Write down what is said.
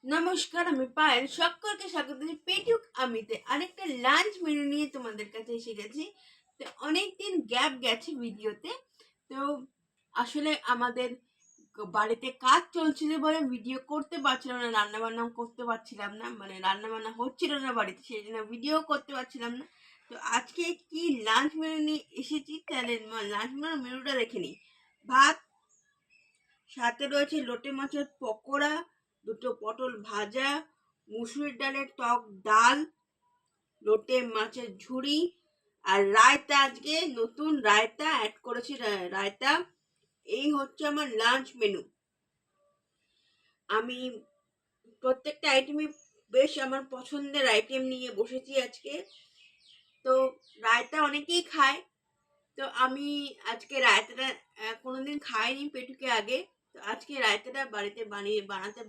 নমস্কার, আমি পায়েল। সকলকে স্বাগত জানাই পেটুক আমিতে আরেকটা লাঞ্চ মেনু নিয়ে তোমাদের কাছে এসে গেছি। তো অনেকদিন গ্যাপ গেছে ভিডিওতে। তো আসলে আমাদের বাড়িতে কাজ চলছিল বলে ভিডিও করতে পারছিলাম না, রান্না বান্নাও করতে পারছিলাম না, মানে রান্না বান্না হচ্ছিল না বাড়িতে, সেই জন্য ভিডিও করতে পারছিলাম না। তো আজকে কি লাঞ্চ মেনু নিয়ে এসেছি, তাহলে লাঞ্চ মেনুটা দেখে নিই। ভাত, সাথে রয়েছে লোটে মাছের পকোড়া, দুটো পটল ভাজা, মুসুরির ডালের টক ডাল, লোটে মাছের ঝুড়ি, আর রায়তা। আজকে নতুন রায়তা অ্যাড করেছি, রায়তা। এই হচ্ছে আমার লাঞ্চ মেনু। আমি প্রত্যেকটা আইটেমই বেশ আমার পছন্দের আইটেম নিয়ে বসেছি আজকে। তো রায়তা অনেকেই খায়, তো আমি আজকে রায়তাটা কোনোদিন খাইনি পেটুকে আগে। তো আজকে রায়তাটা বাড়িতে বানাতে